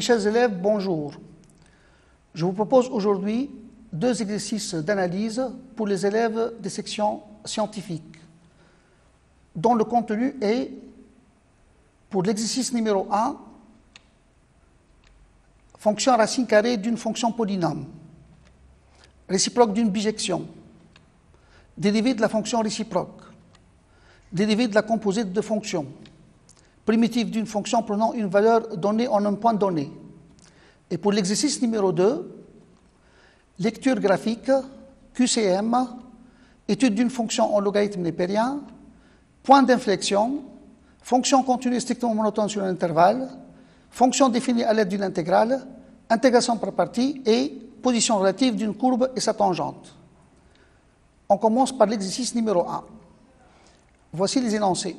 Mes chers élèves, bonjour. Je vous propose aujourd'hui deux exercices d'analyse pour les élèves des sections scientifiques, dont le contenu est, pour l'exercice numéro 1, fonction racine carrée d'une fonction polynôme, réciproque d'une bijection, dérivée de la fonction réciproque, dérivée de la composite de fonctions, primitive d'une fonction prenant une valeur donnée en un point donné. Et pour l'exercice numéro 2, lecture graphique, QCM, étude d'une fonction en logarithme népérien, point d'inflexion, fonction continue strictement monotone sur un intervalle, fonction définie à l'aide d'une intégrale, intégration par partie et position relative d'une courbe et sa tangente. On commence par l'exercice numéro 1. Voici les énoncés.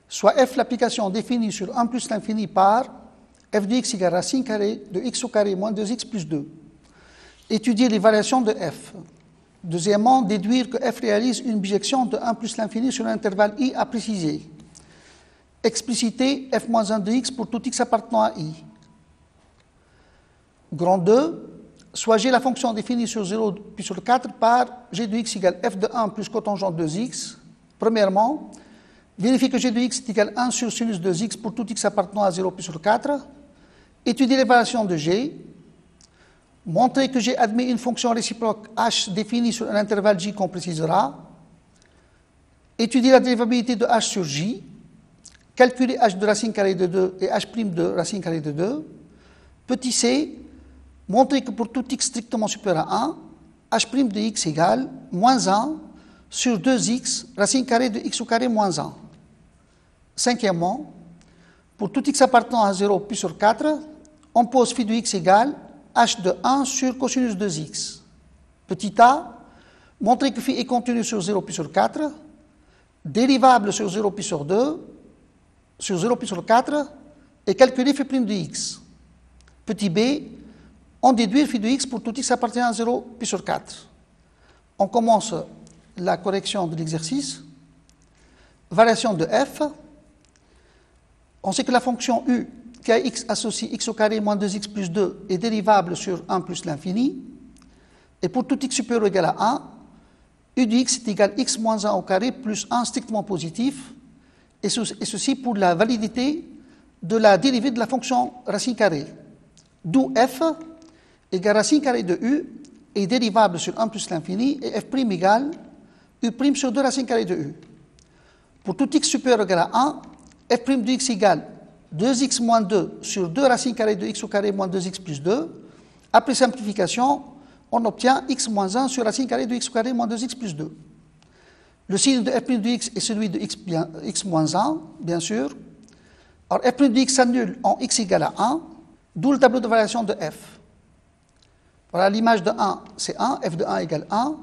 Soit f l'application définie sur 1 plus l'infini par f de x égale racine carrée de x au carré moins 2x plus 2. Étudier les variations de f. Deuxièmement, déduire que f réalise une bijection de 1 plus l'infini sur un intervalle i à préciser. Expliciter f moins 1 de x pour tout x appartenant à i. Grand 2, soit g la fonction définie sur 0 puis sur 4 par g de x égale f de 1 plus cotangente 2x. Premièrement, vérifier que g de x est égal à 1 sur sinus 2x pour tout x appartenant à 0 puis sur 4. Étudier les variations de g. Montrer que g admet une fonction réciproque h définie sur un intervalle j qu'on précisera. Étudier la dérivabilité de h sur j. Calculer h de racine carrée de 2 et h' de racine carrée de 2. Petit c. Montrer que pour tout x strictement supérieur à 1, h' de x égale moins 1 sur 2x racine carrée de x au carré moins 1. Cinquièmement, pour tout x appartenant à 0 puis sur 4, on pose phi de x égale h de 1 sur cosinus 2x. Petit a, montrer que phi est continu sur 0 puis sur 4, dérivable sur 0 puis sur 2, sur 0 puis sur 4, et calculer phi' de x. Petit b, on déduit phi de x pour tout x appartenant à 0 puis sur 4. On commence la correction de l'exercice. Variation de f. On sait que la fonction u qui a x associe x au carré moins 2x plus 2 est dérivable sur 1 plus l'infini. Et pour tout x supérieur ou égal à 1, u de x est égal à x moins 1 au carré plus 1 strictement positif. Et ceci pour la validité de la dérivée de la fonction racine carrée. D'où f égale racine carrée de u est dérivable sur 1 plus l'infini et f' égale u' sur 2 racine carrée de u. Pour tout x supérieur ou égal à 1, f' de x égale 2x moins 2 sur 2 racine carrée de x au carré moins 2x plus 2. Après simplification, on obtient x moins 1 sur racine carrée de x au carré moins 2x plus 2. Le signe de f' de x est celui de x moins 1, bien sûr. Alors f' de x s'annule en x égale à 1, d'où le tableau de variation de f. Voilà, l'image de 1, c'est 1, f de 1 égale 1.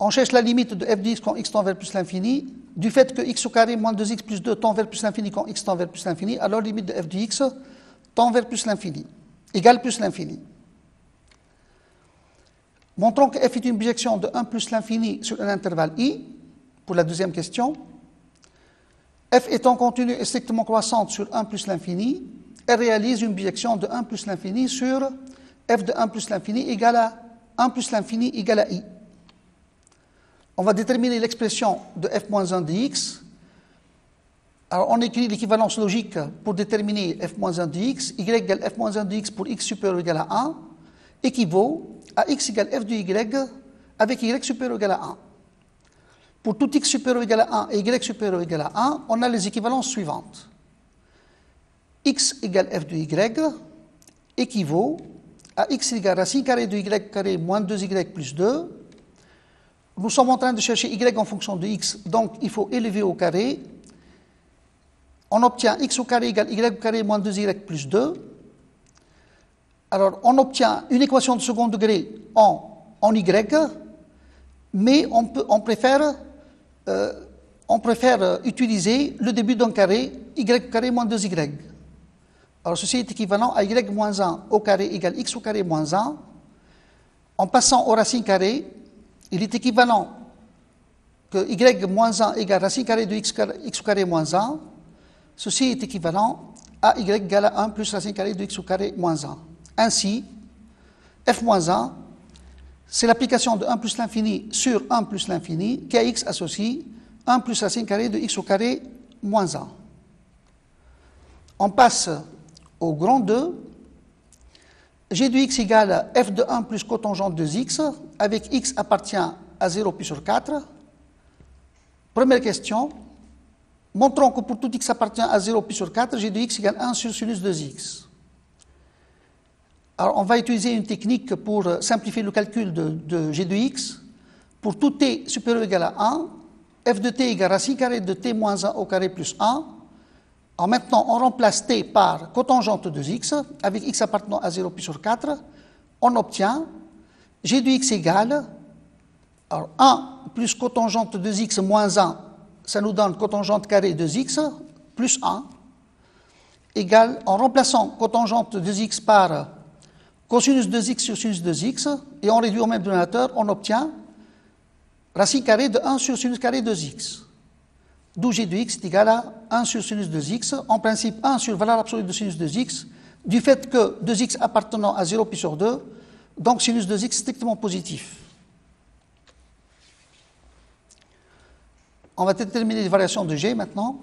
On cherche la limite de f de x quand x tend vers plus l'infini. Du fait que x au carré moins 2x plus 2 tend vers plus l'infini quand x tend vers plus l'infini, alors limite de f de x tend vers plus l'infini, égale plus l'infini. Montrons que f est une bijection de 1 plus l'infini sur un intervalle i, pour la deuxième question. F étant continue et strictement croissante sur 1 plus l'infini, elle réalise une bijection de 1 plus l'infini sur f de 1 plus l'infini égale à 1 plus l'infini égale à i. On va déterminer l'expression de f moins 1 de x. Alors, on écrit l'équivalence logique pour déterminer f moins 1 de x. Y égale f moins 1 de x pour x supérieur ou égal à 1 équivaut à x égale f de y avec y supérieur ou égal à 1. Pour tout x supérieur ou égal à 1 et y supérieur ou égal à 1, on a les équivalences suivantes. X égale f de y équivaut à x égale racine carrée de y carré moins 2y plus 2. Nous sommes en train de chercher y en fonction de x, donc il faut élever au carré. On obtient x au carré égale y au carré moins 2y plus 2. Alors, on obtient une équation de second degré en y, mais on préfère utiliser le début d'un carré, y carré moins 2y. Alors, ceci est équivalent à y moins 1 au carré égale x au carré moins 1. En passant aux racines carrées, il est équivalent que y moins 1 égale racine carrée de x au carré moins 1. Ceci est équivalent AY égale à 1 plus racine carrée de x au carré moins 1. Ainsi, f moins 1, c'est l'application de 1 plus l'infini sur 1 plus l'infini, kx associe 1 plus racine carrée de x au carré moins 1. On passe au grand 2. G de x égale f de 1 plus cotangente de x, avec x appartient à 0 pi sur 4. Première question. Montrons que pour tout x appartient à 0 pi sur 4, g de x égale 1 sur sinus de x. Alors, on va utiliser une technique pour simplifier le calcul de g de x. Pour tout t supérieur ou égal à 1, f de t égale racine carrée de t moins 1 au carré plus 1. Alors maintenant, on remplace t par cotangente de x, avec x appartenant à 0 pi sur 4. On obtient g de x égale, alors 1 plus cotangente de x moins 1, ça nous donne cotangente carrée de x plus 1, égale, en remplaçant cotangente de x par cosinus de x sur sinus de x, et on réduit au même dénominateur, on obtient racine carrée de 1 sur sinus carré de x. D'où g de x est égal à 1 sur sinus de x, en principe 1 sur valeur absolue de sinus de x, du fait que 2x appartenant à 0 pi sur 2, donc sinus de x strictement positif. On va déterminer les variations de g maintenant.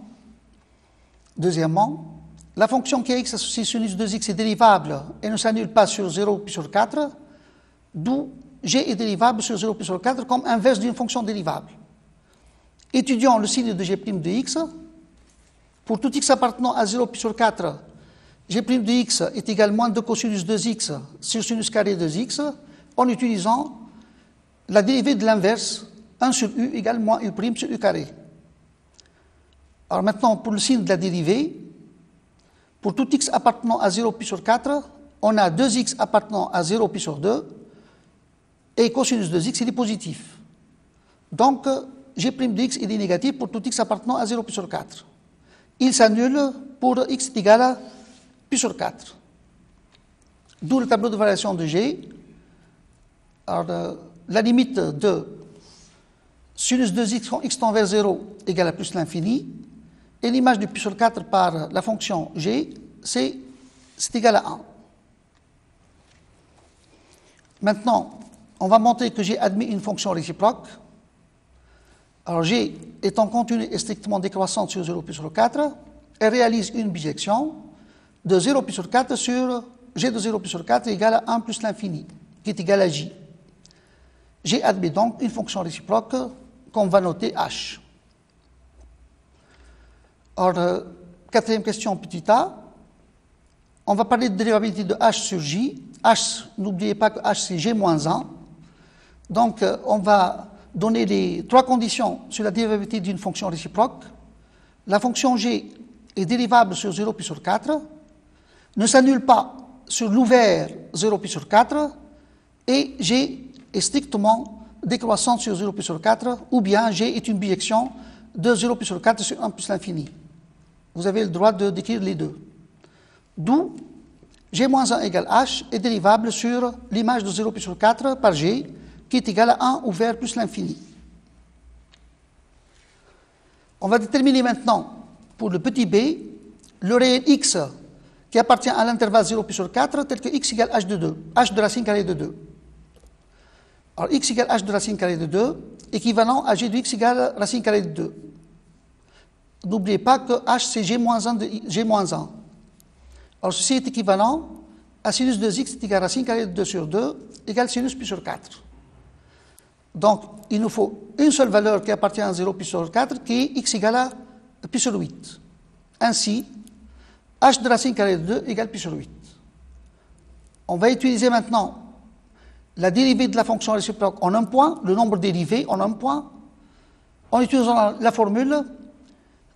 Deuxièmement, la fonction kx associée sinus de x est dérivable et ne s'annule pas sur 0 pi sur 4, d'où g est dérivable sur 0 pi sur 4 comme inverse d'une fonction dérivable. Étudions le signe de g' de x. Pour tout x appartenant à 0 pi sur 4, g' de x est égal à moins 2 cosinus de x sur sinus carré de x en utilisant la dérivée de l'inverse 1 sur u égale moins u' sur u carré. Alors maintenant, pour le signe de la dérivée, pour tout x appartenant à 0 pi sur 4, on a 2x appartenant à 0 pi sur 2 et cosinus de x il est positif. Donc, g' de x est négatif pour tout x appartenant à 0 pi sur 4. Il s'annule pour x est égal à pi sur 4. D'où le tableau de variation de g. Alors, la limite de sinus de x quand x tend vers 0 égale à plus l'infini, et l'image du pi sur 4 par la fonction g, c'est égal à 1. Maintenant, on va montrer que g admet une fonction réciproque. Alors g étant continue et strictement décroissante sur 0 pi sur 4, elle réalise une bijection de 0 pi sur 4 sur g de 0 pi sur 4 égale à 1 plus l'infini, qui est égal à j. G admet donc une fonction réciproque qu'on va noter h. Alors, quatrième question, petit a. On va parler de dérivabilité de h sur j. H, n'oubliez pas que h c'est g moins 1. Donc, on va donner les trois conditions sur la dérivabilité d'une fonction réciproque. La fonction g est dérivable sur 0 pi sur 4, ne s'annule pas sur l'ouvert 0 pi sur 4, et g est strictement décroissante sur 0 pi sur 4, ou bien g est une bijection de 0 pi sur 4 sur 1 plus l'infini. Vous avez le droit de décrire les deux. D'où g moins 1 égale h est dérivable sur l'image de 0 pi sur 4 par g, qui est égal à 1 ouvert plus l'infini. On va déterminer maintenant, pour le petit b, le réel x qui appartient à l'intervalle 0 pi sur 4, tel que x égale h de 2, h de racine carrée de 2. Alors x égale h de racine carrée de 2, équivalent à g de x égale racine carrée de 2. N'oubliez pas que h c'est g moins 1 de g moins 1. Alors ceci est équivalent à sinus de x est égal à racine carrée de 2 sur 2 égale sinus pi sur 4. Donc, il nous faut une seule valeur qui appartient à 0 pi sur 4, qui est x égale à pi sur 8. Ainsi, h de racine carrée de 2 égale pi sur 8. On va utiliser maintenant la dérivée de la fonction réciproque en un point, le nombre dérivé en un point, en utilisant la formule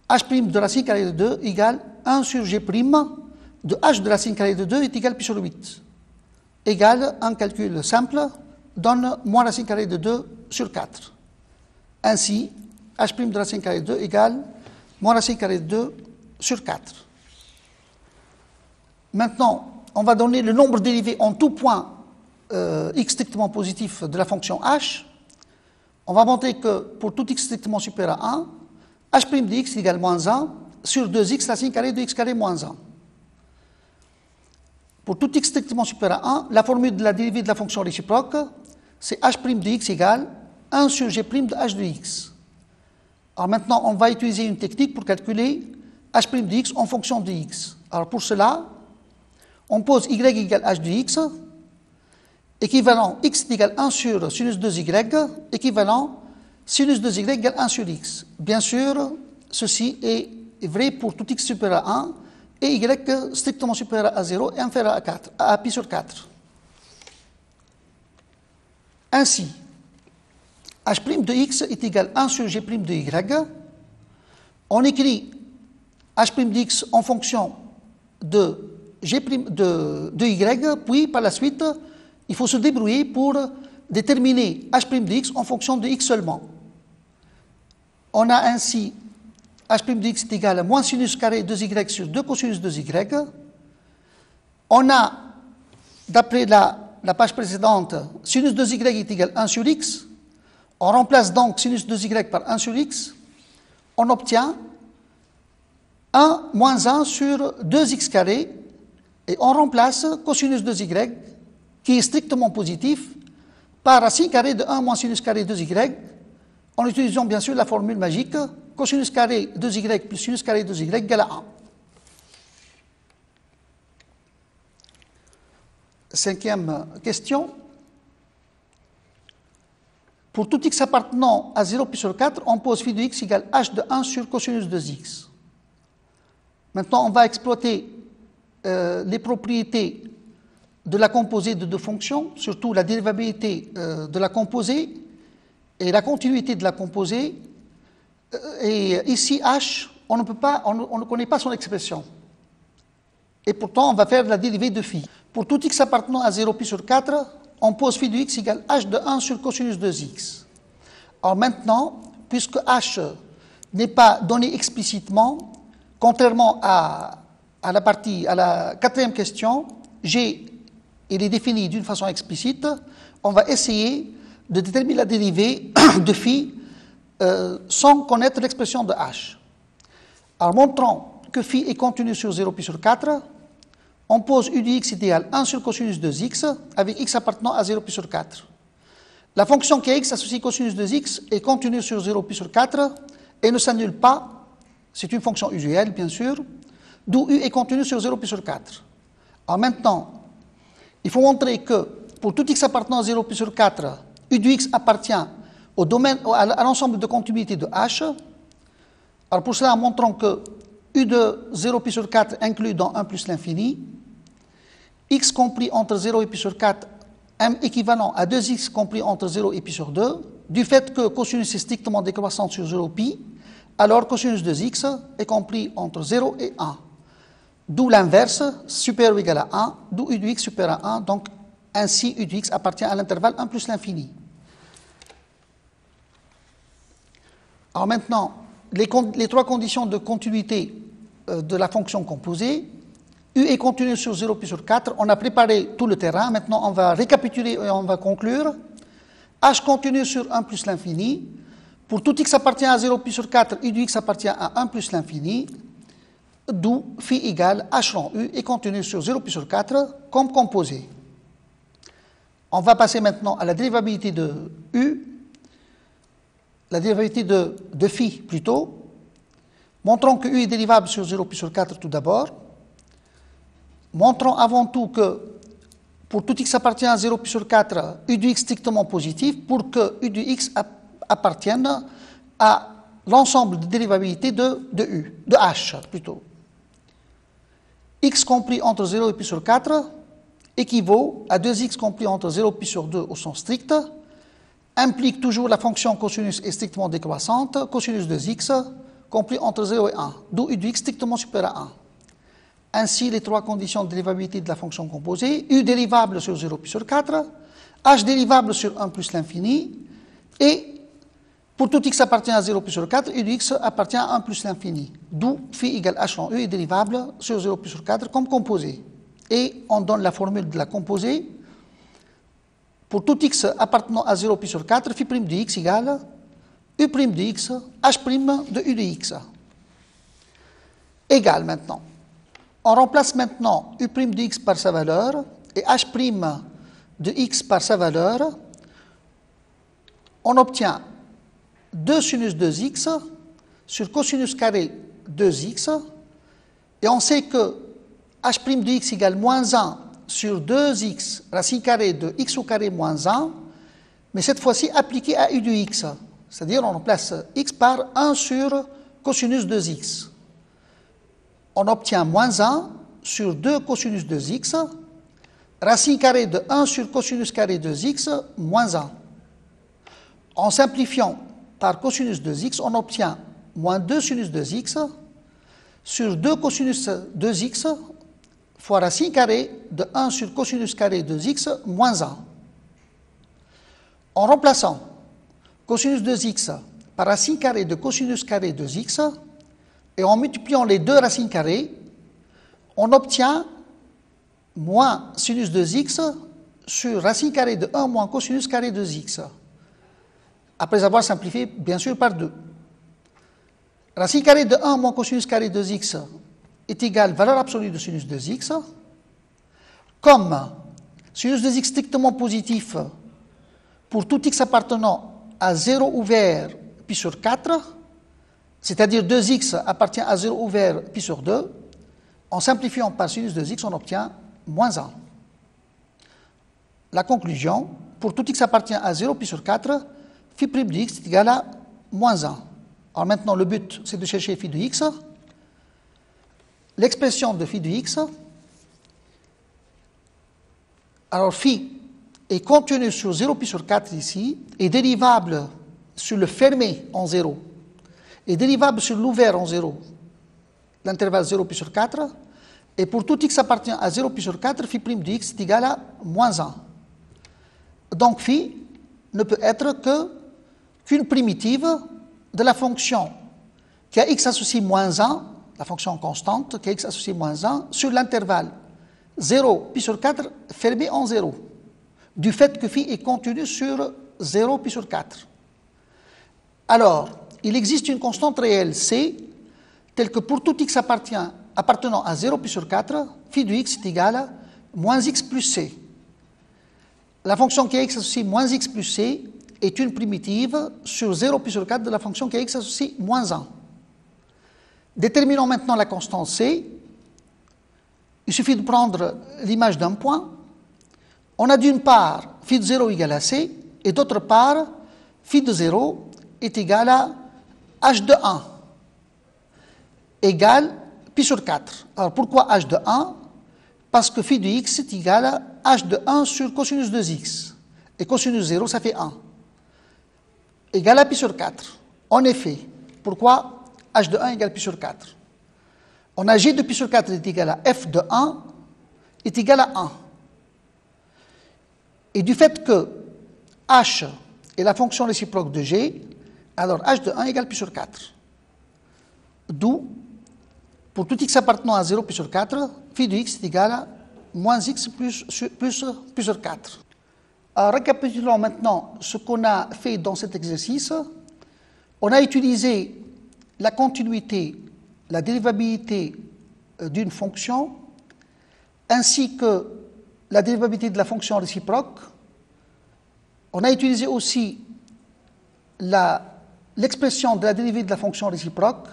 h' de racine carrée de 2 égale 1 sur g' de h de racine carrée de 2 est égal à pi sur 8. Égale un calcul simple donne moins racine carrée de 2 sur 4. Ainsi, h' de racine carrée de 2 égale moins racine carrée de 2 sur 4. Maintenant, on va donner le nombre dérivé en tout point x strictement positif de la fonction h. On va montrer que pour tout x strictement supérieur à 1, h' de x égale moins 1 sur 2x racine carrée de x carré moins 1. Pour tout x strictement supérieur à 1, la formule de la dérivée de la fonction réciproque, c'est h' de x égale 1 sur g' de h de x. Alors maintenant, on va utiliser une technique pour calculer h' de x en fonction de x. Alors pour cela, on pose y égale h de x, équivalent x est égal 1 sur sinus 2y, équivalent sinus 2y égale 1 sur x. Bien sûr, ceci est vrai pour tout x supérieur à 1 et y strictement supérieur à 0 et inférieur à 4, à pi sur 4. Ainsi, h' de x est égal 1 sur g' de y. On écrit h' de x en fonction de g' de y, puis par la suite, il faut se débrouiller pour déterminer h' de x en fonction de x seulement. On a ainsi h' de x est égal à moins sinus carré 2y sur 2 cosinus 2y. On a, d'après la page précédente, sinus 2y est égal à 1 sur x. On remplace donc sinus 2y par 1 sur x. On obtient 1 moins 1 sur 2x carré. Et on remplace cosinus 2y, qui est strictement positif, par racine carrée de 1 moins sinus carré 2y, en utilisant bien sûr la formule magique cosinus carré 2y plus sinus carré 2y égale à 1. Cinquième question. Pour tout x appartenant à 0 pi sur 4, on pose phi de x égale h de 1 sur cosinus de x. Maintenant, on va exploiter les propriétés de la composée de deux fonctions, surtout la dérivabilité de la composée et la continuité de la composée. Et ici, h, on ne connaît pas son expression. Et pourtant, on va faire la dérivée de phi. Pour tout x appartenant à 0 pi sur 4, on pose phi de x égale h de 1 sur cosinus de x. Alors maintenant, puisque h n'est pas donné explicitement, contrairement à la quatrième question, g il est défini d'une façon explicite, on va essayer de déterminer la dérivée de phi sans connaître l'expression de h. Alors montrons que phi est continu sur 0 pi sur 4, on pose u de x est égal à 1 sur cosinus de x avec x appartenant à 0 pi sur 4. La fonction kx associée cosinus de x est continue sur 0 pi sur 4 et ne s'annule pas, c'est une fonction usuelle bien sûr, d'où u est continu sur 0 pi sur 4. Alors maintenant, il faut montrer que pour tout x appartenant à 0 pi sur 4, u de x appartient au domaine, à l'ensemble de continuité de h. Alors pour cela, montrons que u de 0 pi sur 4 inclut dans 1 plus l'infini, x compris entre 0 et pi sur 4 m équivalent à 2x compris entre 0 et pi sur 2, du fait que cosinus est strictement décroissant sur 0 pi, alors cosinus de x est compris entre 0 et 1. D'où l'inverse, supérieur ou égal à 1, d'où u de x supérieur à 1, donc ainsi u de x appartient à l'intervalle 1 plus l'infini. Alors maintenant, les trois conditions de continuité de la fonction composée, u est continu sur 0 pi sur 4, on a préparé tout le terrain, maintenant on va récapituler et on va conclure. H continu sur 1 plus l'infini, pour tout x appartient à 0 pi sur 4, u de x appartient à 1 plus l'infini, d'où phi égale h rond u est continu sur 0 pi sur 4 comme composé. On va passer maintenant à la dérivabilité de u, la dérivabilité de phi plutôt. Montrons que u est dérivable sur 0 pi sur 4 tout d'abord. Montrons avant tout que pour tout x appartient à 0 pi sur 4, u de x strictement positif pour que u de x appartienne à l'ensemble de dérivabilité de u, de h plutôt. X compris entre 0 et pi sur 4 équivaut à 2x compris entre 0 et pi sur 2 au sens strict, implique toujours la fonction cosinus est strictement décroissante, cosinus de x compris entre 0 et 1, d'où u de x strictement supérieur à 1. Ainsi, les trois conditions de dérivabilité de la fonction composée, u dérivable sur 0 pi sur 4, h dérivable sur 1 plus l'infini, et pour tout x appartient à 0 pi sur 4, u de x appartient à 1 plus l'infini, d'où phi égale h rond u est dérivable sur 0 pi sur 4 comme composé. Et on donne la formule de la composée. Pour tout x appartenant à 0 pi sur 4, phi' de x égale u' de x, h' de u de x. Égal maintenant. On remplace maintenant U' de x par sa valeur et H' de x par sa valeur. On obtient 2 sinus 2x sur cosinus carré 2x. Et on sait que H' de x égale moins 1 sur 2x racine carrée de x au carré moins 1, mais cette fois-ci appliqué à U de x. C'est-à-dire on remplace x par 1 sur cosinus 2x. On obtient moins 1 sur 2 cosinus 2x, racine carrée de 1 sur cosinus carré 2x, moins 1. En simplifiant par cosinus 2x, on obtient moins 2 sinus 2x sur 2 cosinus 2x fois racine carrée de 1 sur cosinus carré 2x, moins 1. En remplaçant cosinus 2x par racine carrée de cosinus carré 2x, et en multipliant les deux racines carrées, on obtient moins sinus 2x sur racine carrée de 1 moins cosinus carré 2x, après avoir simplifié bien sûr par 2. Racine carrée de 1 moins cosinus carré 2x est égale valeur absolue de sinus 2x. Comme sinus 2x strictement positif pour tout x appartenant à 0 ouvert pi sur 4, c'est-à-dire 2x appartient à 0 ouvert pi sur 2, en simplifiant par sinus 2x, on obtient moins 1. La conclusion, pour tout x appartient à 0 pi sur 4, phi' de x est égal à moins 1. Alors maintenant, le but, c'est de chercher phi de x. L'expression de phi de x, alors phi est contenu sur 0 pi sur 4 ici, est dérivable sur le fermé en 0, est dérivable sur l'ouvert en 0, l'intervalle 0 pi sur 4, et pour tout x appartient à 0 pi sur 4, phi' de x est égal à moins 1. Donc phi ne peut être qu'une primitive de la fonction qui a x associé moins 1, la fonction constante qui a x associé moins 1, sur l'intervalle 0 pi sur 4 fermé en 0, du fait que phi est contenu sur 0 pi sur 4. Alors, il existe une constante réelle C, telle que pour tout x appartenant à 0 pi sur 4, phi de x est égal à moins x plus c. La fonction qui a x associé moins x plus c est une primitive sur 0 pi sur 4 de la fonction qui a x associé moins 1. Déterminons maintenant la constante c. Il suffit de prendre l'image d'un point. On a d'une part phi de 0 égale à c, et d'autre part phi de 0 est égal à h de 1 égale pi sur 4. Alors pourquoi h de 1? Parce que phi de x est égal à h de 1 sur cosinus 2x. Et cosinus 0, ça fait 1. Égal à pi sur 4. En effet, pourquoi h de 1 égale pi sur 4? On a g de pi sur 4 est égal à f de 1 est égal à 1. Et du fait que h est la fonction réciproque de g, alors h de 1 égale pi sur 4. D'où, pour tout x appartenant à 0 pi sur 4, phi de x est égal à moins x plus pi sur 4. Alors, récapitulons maintenant ce qu'on a fait dans cet exercice. On a utilisé la continuité, la dérivabilité d'une fonction, ainsi que la dérivabilité de la fonction réciproque. On a utilisé aussi l'expression de la dérivée de la fonction réciproque.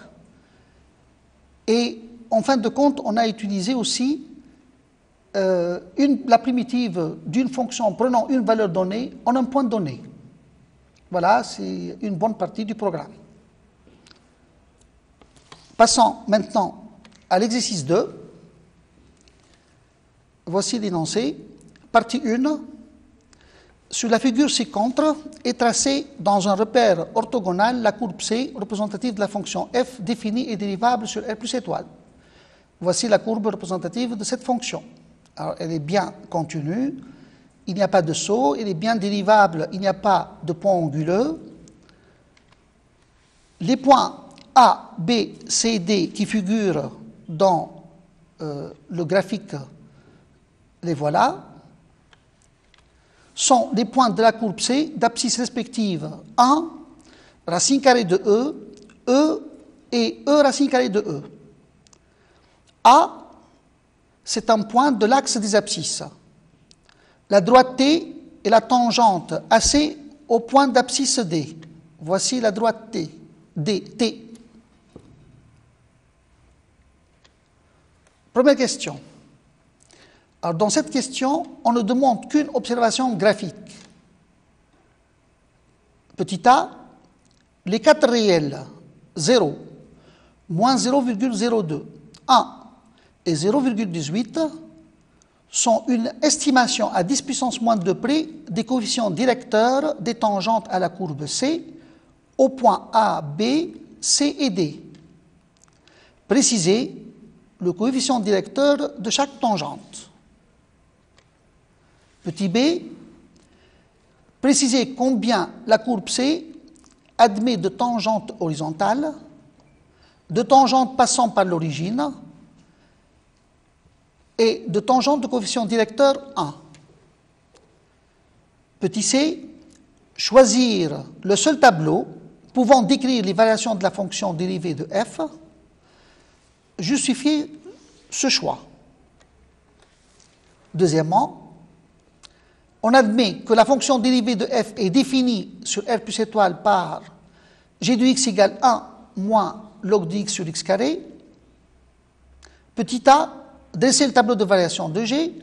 Et en fin de compte, on a utilisé aussi la primitive d'une fonction prenant une valeur donnée en un point donné. Voilà, c'est une bonne partie du programme. Passons maintenant à l'exercice 2. Voici l'énoncé. Partie 1. Sur la figure ci-contre est tracée dans un repère orthogonal la courbe C représentative de la fonction f définie et dérivable sur R plus étoile. Voici la courbe représentative de cette fonction. Alors, elle est bien contenue, il n'y a pas de saut, elle est bien dérivable, il n'y a pas de point anguleux. Les points A, B, C, D qui figurent dans le graphique, les voilà, sont des points de la courbe C d'abscisse respective 1, racine carrée de E et E racine carrée de E. A c'est un point de l'axe des abscisses. La droite T est la tangente AC au point d'abscisse D. Voici la droite T, D, T. Première question. Alors, dans cette question, on ne demande qu'une observation graphique. Petit a, les quatre réels, 0, moins 0,02, 1 et 0,18 sont une estimation à 10 puissance moins 2 près des coefficients directeurs des tangentes à la courbe C au point A, B, C et D. Précisez le coefficient directeur de chaque tangente. Petit b, précisez combien la courbe C admet de tangentes horizontales, de tangentes passant par l'origine et de tangentes de coefficient directeur 1. Petit c, choisir le seul tableau pouvant décrire les variations de la fonction dérivée de f. Justifier ce choix. Deuxièmement, on admet que la fonction dérivée de f est définie sur R plus étoile par g de x égale 1 moins log de x sur x carré. Petit a, dressez le tableau de variation de g.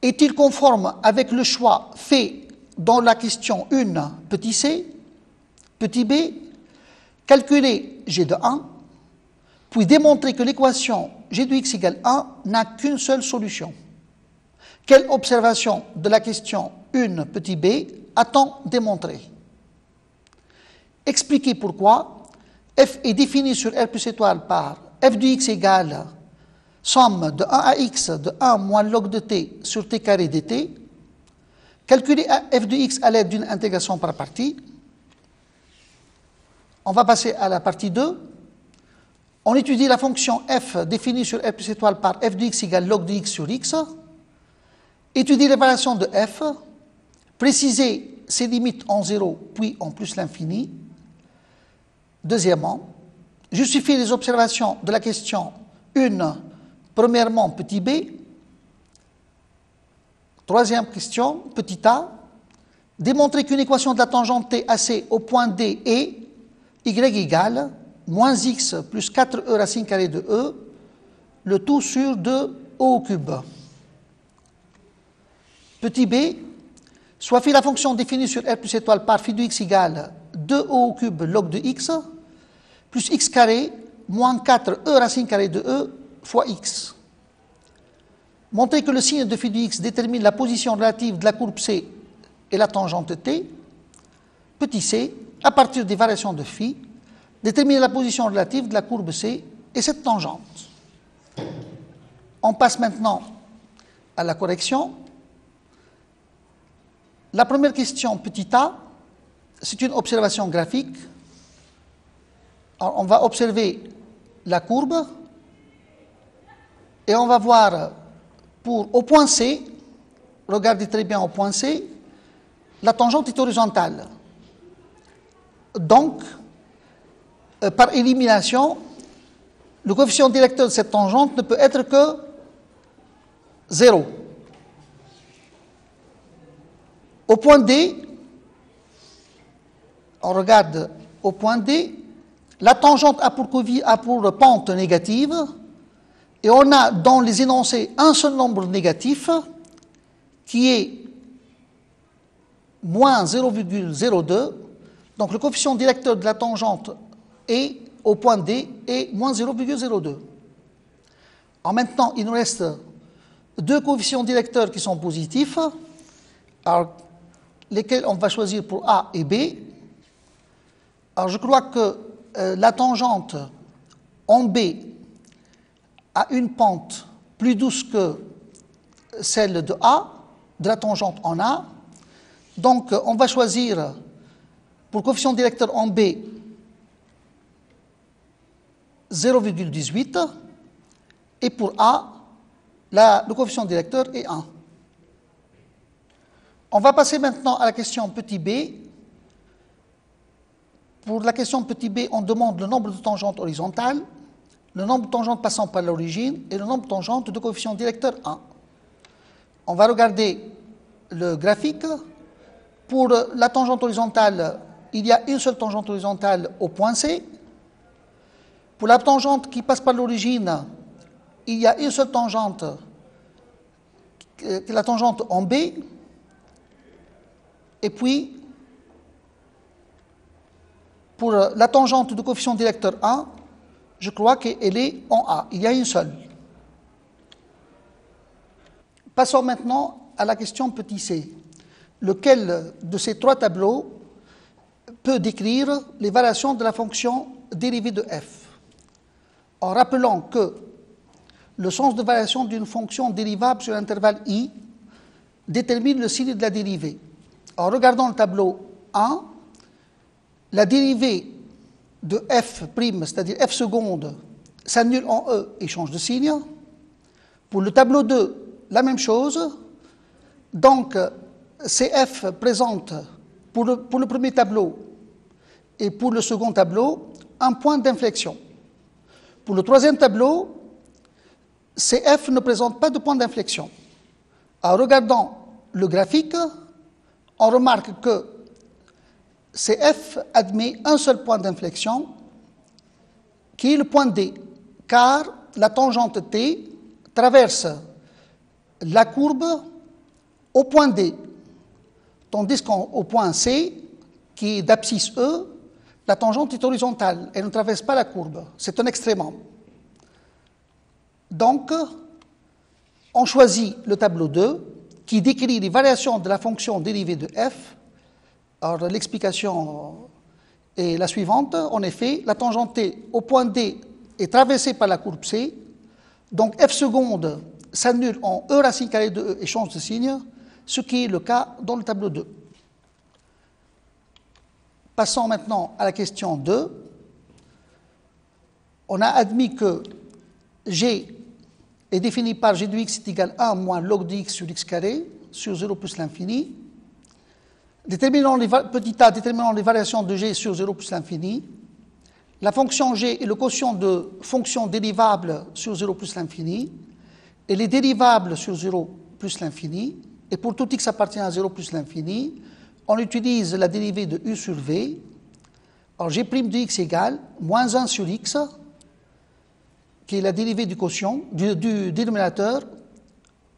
Est-il conforme avec le choix fait dans la question 1, petit c? Petit b, calculez g de 1, puis démontrer que l'équation g de x égale 1 n'a qu'une seule solution. Quelle observation de la question 1 petit b a-t-on démontré? Expliquez pourquoi f est défini sur R plus étoile par f de x égale somme de 1 à x de 1 moins log de t sur t carré dt. Calculez f de x à l'aide d'une intégration par partie. On va passer à la partie 2. On étudie la fonction f définie sur R plus étoile par f de x égale log de x sur x. Étudiez les variations de f. Précisez ses limites en 0 puis en plus l'infini. Deuxièmement, justifiez les observations de la question 1, premièrement petit b. Troisième question, petit a. Démontrez qu'une équation de la tangente T AC au point D est y égale moins x plus 4e racine carrée de e, le tout sur 2e au cube. Petit b, soit fait la fonction définie sur R plus étoile par phi de x égale 2e au cube log de x plus x carré moins 4e racine carrée de e fois x. Montrez que le signe de phi de x détermine la position relative de la courbe C et la tangente T. Petit c, à partir des variations de phi, déterminer la position relative de la courbe C et cette tangente. On passe maintenant à la correction. La première question, petit a, c'est une observation graphique. Alors, on va observer la courbe et on va voir au point C, regardez très bien au point C, la tangente est horizontale. Donc, par élimination, le coefficient directeur de cette tangente ne peut être que 0. Au point D, on regarde au point D, la tangente a pour pente négative et on a dans les énoncés un seul nombre négatif qui est moins 0,02. Donc le coefficient directeur de la tangente est au point D est moins 0,02. Alors maintenant, il nous reste deux coefficients directeurs qui sont positifs, alors, lesquels on va choisir pour A et B. Alors je crois que la tangente en B a une pente plus douce que celle de A, de la tangente en A. Donc on va choisir pour coefficient directeur en B 0,18 et pour A, le coefficient directeur est 1. On va passer maintenant à la question petit b. Pour la question petit b, on demande le nombre de tangentes horizontales. le nombre de tangentes passant par l'origine et le nombre de tangentes de coefficient directeur 1. On va regarder le graphique. Pour la tangente horizontale, il y a une seule tangente horizontale au point C. Pour la tangente qui passe par l'origine, il y a une seule tangente, la tangente en B. Et puis, pour la tangente de coefficient directeur 1, je crois qu'elle est en A. Il y a une seule. Passons maintenant à la question petit c. Lequel de ces trois tableaux peut décrire les variations de la fonction dérivée de f? En rappelant que le sens de variation d'une fonction dérivable sur l'intervalle i détermine le signe de la dérivée. En regardant le tableau 1, la dérivée de f', c'est-à-dire f seconde, s'annule en e et change de signe. Pour le tableau 2, la même chose. Donc, CF présente pour le premier tableau et pour le second tableau un point d'inflexion. Pour le troisième tableau, CF ne présente pas de point d'inflexion. En regardant le graphique, on remarque que CF admet un seul point d'inflexion, qui est le point D, car la tangente T traverse la courbe au point D, tandis qu'au point C, qui est d'abscisse E, la tangente est horizontale, elle ne traverse pas la courbe, c'est un extrémum. Donc, on choisit le tableau 2, qui décrit les variations de la fonction dérivée de f. Alors, l'explication est la suivante. En effet, la tangente T au point D est traversée par la courbe C, donc f seconde s'annule en e racine carrée de e et change de signe, ce qui est le cas dans le tableau 2. Passons maintenant à la question 2. On a admis que G est défini par G de x est égal à 1 moins log de x sur x carré sur 0 plus l'infini. Petit a, déterminant les variations de G sur 0 plus l'infini. La fonction G est le quotient de fonctions dérivables sur 0 plus l'infini. Elle est dérivable sur 0 plus l'infini. Et pour tout x appartient à 0 plus l'infini, on utilise la dérivée de u sur v. Alors g' de x égale moins 1 sur x, qui est la dérivée du quotient, du dénominateur,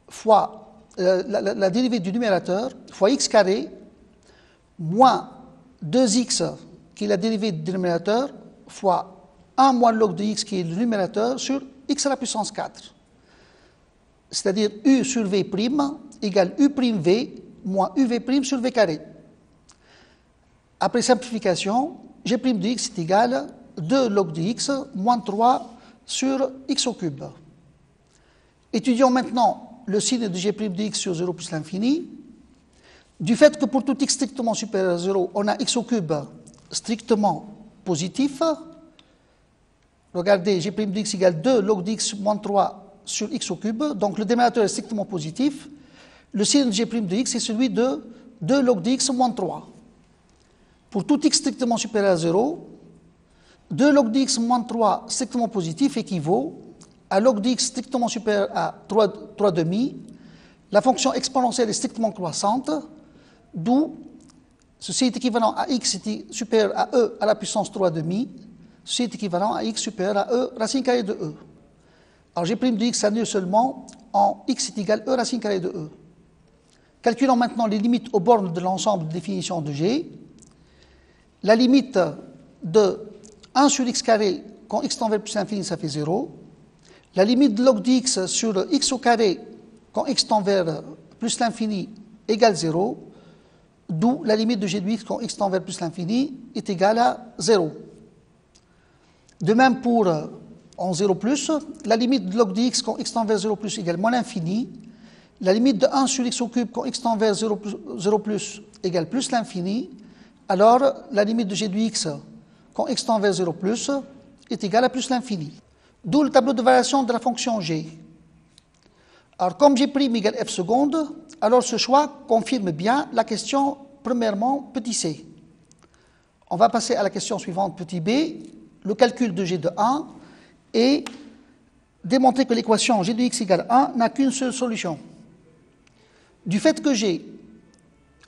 fois la dérivée du numérateur, fois x carré, moins 2x, qui est la dérivée du dénominateur, fois 1 moins log de x, qui est le numérateur, sur x à la puissance 4. C'est-à-dire u sur v' égale u'v moins uv' sur v carré. Après simplification, g' de x est égal à 2 log de x moins 3 sur x au cube. Étudions maintenant le signe de g' de x sur 0 plus l'infini. Du fait que pour tout x strictement supérieur à 0, on a x au cube strictement positif. Regardez, g' de x égale 2 log de x moins 3 sur x au cube, donc le dénominateur est strictement positif. Le signe de g' de x est celui de 2 log de x moins 3. Pour tout x strictement supérieur à 0, 2 log de x moins 3 strictement positif équivaut à log de x strictement supérieur à 3 demi. La fonction exponentielle est strictement croissante, d'où ceci est équivalent à x supérieur à e à la puissance 3 demi, ceci est équivalent à x supérieur à e racine carrée de e. Alors g' de x s'annule seulement en x est égal à e racine carrée de e. Calculons maintenant les limites aux bornes de l'ensemble de définition de g. La limite de 1 sur x carré quand x tend vers plus l'infini, ça fait 0. La limite de log de x sur x au carré quand x tend vers plus l'infini égale 0, d'où la limite de g de x quand x tend vers plus l'infini est égale à 0. De même pour en 0 plus, la limite de log de x quand x tend vers 0 plus égale moins l'infini. La limite de 1 sur x au cube quand x tend vers 0 plus égale plus l'infini. Alors, la limite de g de x quand x tend vers 0 plus est égale à plus l'infini. D'où le tableau de variation de la fonction g. Alors, comme g' égale f seconde, alors ce choix confirme bien la question, premièrement, petit c. On va passer à la question suivante, petit b. Le calcul de g de 1 et démontrer que l'équation g de x égale 1 n'a qu'une seule solution. Du fait que g,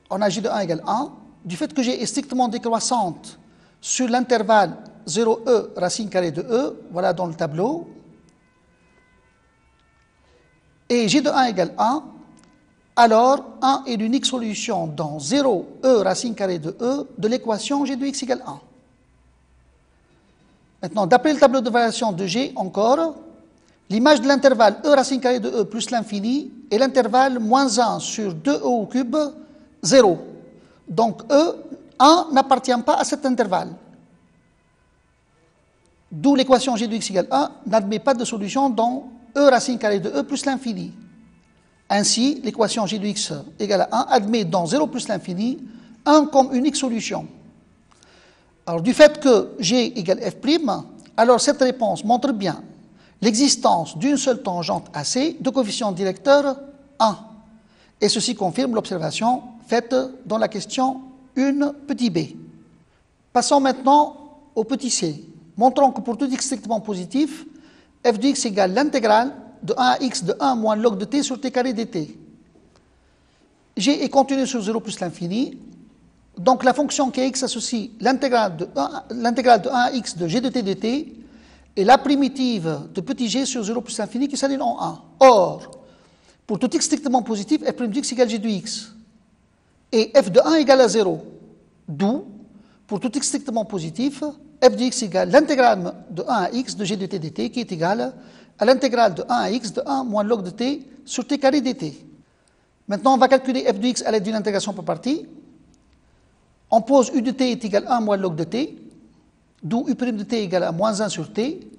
on a g de 1 égale 1, du fait que g est strictement décroissante sur l'intervalle 0e racine carrée de e, voilà dans le tableau, et g de 1 égale 1, alors 1 est l'unique solution dans 0e racine carrée de e de l'équation g de x égale 1. Maintenant, d'après le tableau de variation de g, encore, l'image de l'intervalle e racine carrée de e plus l'infini est l'intervalle moins 1 sur 2e au cube, 0. Donc, 1 n'appartient pas à cet intervalle. D'où l'équation g de x égale 1 n'admet pas de solution dans e racine carrée de e plus l'infini. Ainsi, l'équation g de x égale à 1 admet dans 0 plus l'infini 1 comme unique solution. Alors, du fait que g égale f', alors cette réponse montre bien l'existence d'une seule tangente AC de coefficient directeur 1. Et ceci confirme l'observation faite dans la question 1 petit b. Passons maintenant au petit c. Montrons que pour tout x strictement positif, f de x égale l'intégrale de 1 à x de 1 moins log de t sur t carré dt. G est continu sur 0 plus l'infini. Donc la fonction kx associe l'intégrale de 1 à x de g de t dt et la primitive de petit g sur 0 plus l'infini qui s'aligne en 1. Or, pour tout x strictement positif, f' de x égale g de x. Et f de 1 égale à 0. D'où, pour tout x strictement positif, f de x égale l'intégrale de 1 à x de g de t dt qui est égale à l'intégrale de 1 à x de 1 moins log de t sur t carré dt. Maintenant, on va calculer f de x à l'aide d'une intégration par partie. On pose u de t est égal à 1 moins log de t, d'où u' de t est égal à moins 1 sur t.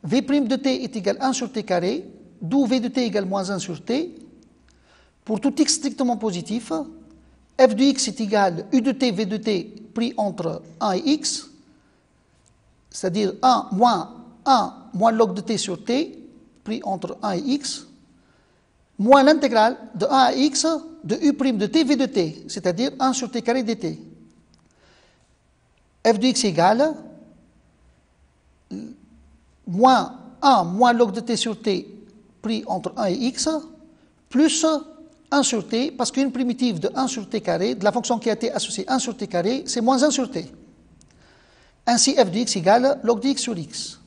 V' de t est égal à 1 sur t carré, d'où v de t égale moins 1 sur t. Pour tout x strictement positif, f de x est égal à u de t, v de t pris entre 1 et x, c'est-à-dire 1 moins log de t sur t, pris entre 1 et x, moins l'intégrale de 1 à x de u' de t, v de t, c'est-à-dire 1 sur t carré dt. F de x égale moins 1 moins log de t sur t pris entre 1 et x, plus 1 sur t, parce qu'une primitive de 1 sur t carré, de la fonction qui a été associée 1 sur t carré, c'est moins 1 sur t. Ainsi, f de x égale log de x sur x.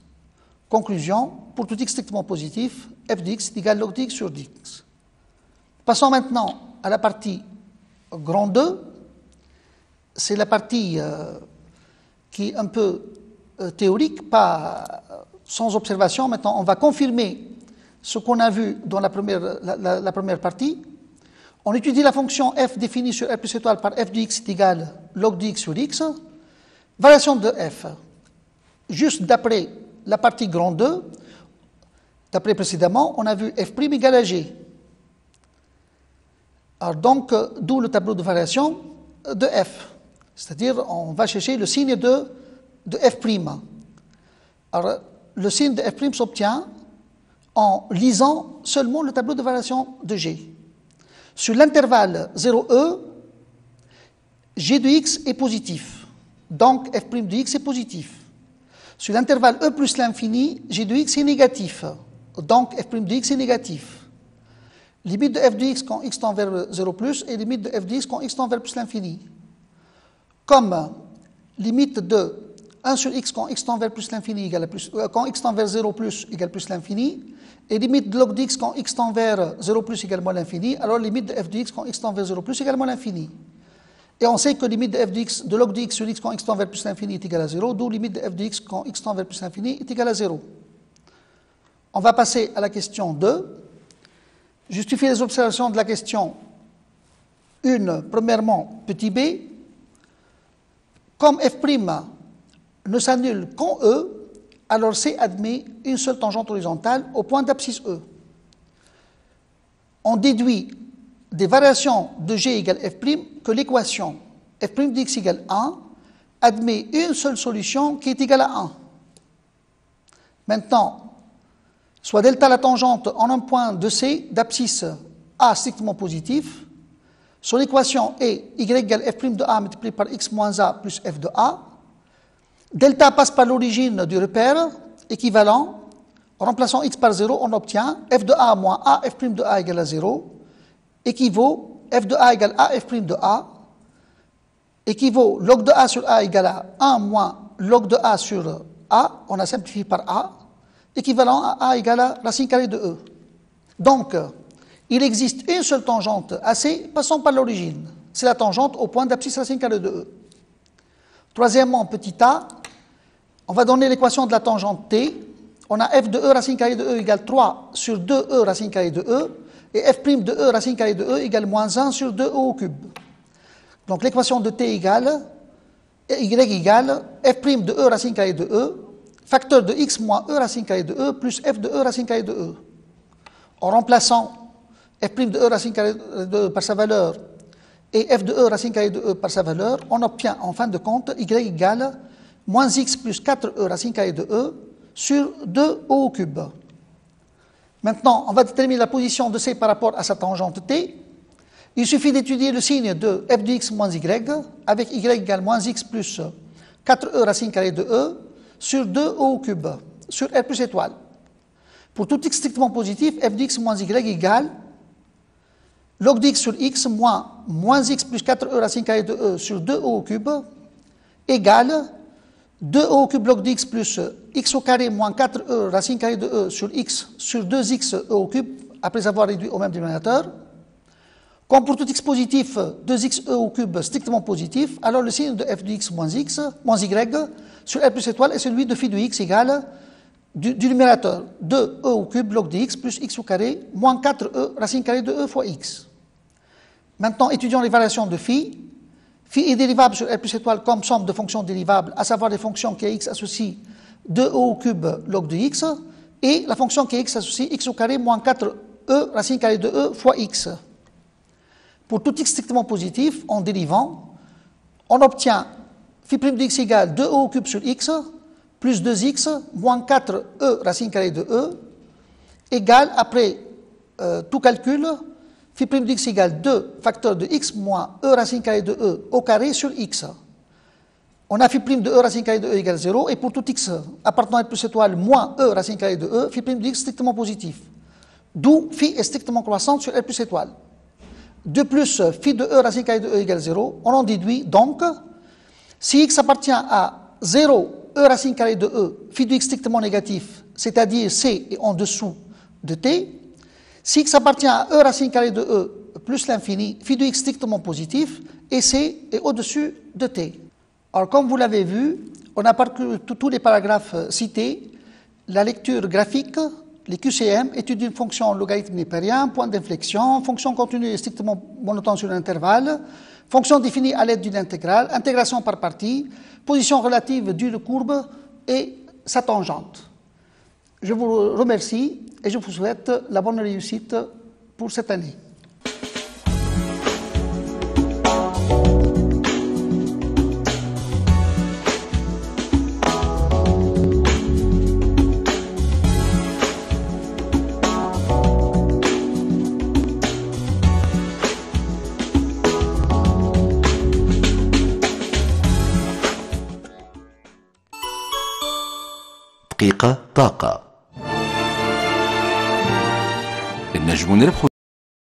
Conclusion, pour tout x strictement positif, f de x est égal à log de x sur x. Passons maintenant à la partie grand 2. C'est la partie qui est un peu théorique, pas sans observation. Maintenant, on va confirmer ce qu'on a vu dans la première partie. On étudie la fonction f définie sur r plus étoile par f de x est égal à log de x sur x. Variation de f. Juste d'après la partie grand 2, d'après précédemment, on a vu f' égale à g. Alors donc, d'où le tableau de variation de f. C'est-à-dire, on va chercher le signe de f'. Alors, le signe de f' s'obtient en lisant seulement le tableau de variation de g. Sur l'intervalle 0e, g de x est positif. Donc, f' de x est positif. Sur l'intervalle e plus l'infini, g de x est négatif. Donc, f' de x est négatif. Limite de f de x quand x tend vers 0 plus et limite de f de x quand x tend vers plus l'infini. Comme limite de 1 sur x quand x tend vers plus l'infini égale à plus, quand x tend vers 0 plus égale plus l'infini, et limite de log de x quand x tend vers 0 plus égale moins l'infini, alors limite de f de x quand x tend vers 0 plus égale moins l'infini. Et on sait que limite de f de x, de log de x sur x quand x tend vers plus l'infini est égale à 0, d'où limite de f de x quand x tend vers plus l'infini est égale à 0. On va passer à la question 2. Justifier les observations de la question 1, premièrement, petit b. Comme f' ne s'annule qu'en E, alors C admet une seule tangente horizontale au point d'abscisse E. On déduit des variations de G égale F' que l'équation f' de x égale 1 admet une seule solution qui est égale à 1. Maintenant, soit delta la tangente en un point de C d'abscisse A strictement positif, son équation est y égale f' de A multiplié par x moins A plus f de A. Delta passe par l'origine du repère, équivalent, En remplaçant x par 0, on obtient f de a moins a f' de a égale à 0, équivaut f de a égale a f' de a, équivaut log de a sur a égale à 1 moins log de a sur a, on a simplifié par a, équivalent à a égale à racine carrée de e. Donc, il existe une seule tangente AC passant par l'origine. C'est la tangente au point d'abscisse racine carrée de E. Troisièmement, petit a, on va donner l'équation de la tangente T. On a f de E racine carrée de E égale 3 sur 2E racine carrée de E, et f' de E racine carrée de E égale moins 1 sur 2E au cube. Donc l'équation de T égale, Y égale f' de E racine carrée de E, facteur de x moins E racine carrée de E, plus f de E racine carrée de E. En remplaçant f' de E racine carrée de E par sa valeur et f de E racine carrée de E par sa valeur, on obtient en fin de compte y égale moins x plus 4e racine carrée de E sur 2e au cube. Maintenant, on va déterminer la position de C par rapport à sa tangente T. Il suffit d'étudier le signe de f de x moins y avec y égale moins x plus 4e racine carrée de E sur 2e au cube, sur R plus étoile. Pour tout x strictement positif, f de x moins y égale log de x sur x moins x plus 4e racine carrée de E sur 2e au cube égale 2e au cube log de x plus x au carré moins 4e racine carrée de E sur x sur 2x au cube après avoir réduit au même dénominateur. Comme pour tout x positif, 2x au cube strictement positif, alors le signe de f de x moins y sur R plus étoile est celui de phi de x égale du numérateur 2e au cube log de x plus x au carré moins 4e racine carrée de E fois x. Maintenant, étudions les variations de phi. Phi est dérivable sur R plus étoile comme somme de fonctions dérivables, à savoir les fonctions qui à x associent 2e au cube log de x et la fonction qui à x associe x au carré moins 4e racine carrée de E fois x. Pour tout x strictement positif, en dérivant, on obtient phi' de x égale 2e au cube sur x plus 2x moins 4e racine carrée de E égale, après tout calcul, phi' de x égale 2 facteur de x moins e racine carrée de E au carré sur x. On a phi' de E racine carrée de E égale 0, et pour tout x appartenant à R plus étoile moins e racine carrée de E, phi' de x strictement positif. D'où phi est strictement croissante sur R plus étoile. De plus, phi de E racine carrée de E égale 0, on en déduit donc, si x appartient à 0 e racine carrée de E, phi de x strictement négatif, c'est-à-dire c est en dessous de t, si x appartient à e racine carrée de E plus l'infini, phi de x strictement positif, et c est au-dessus de t. Alors comme vous l'avez vu, on a parcouru tous les paragraphes cités, la lecture graphique, les QCM, étude d'une fonction logarithme népérien, point d'inflexion, fonction continue et strictement monotone sur un intervalle, fonction définie à l'aide d'une intégrale, intégration par partie, position relative d'une courbe et sa tangente. Je vous remercie et je vous souhaite la bonne réussite pour cette année. دقيقة طاقة. النجم نربح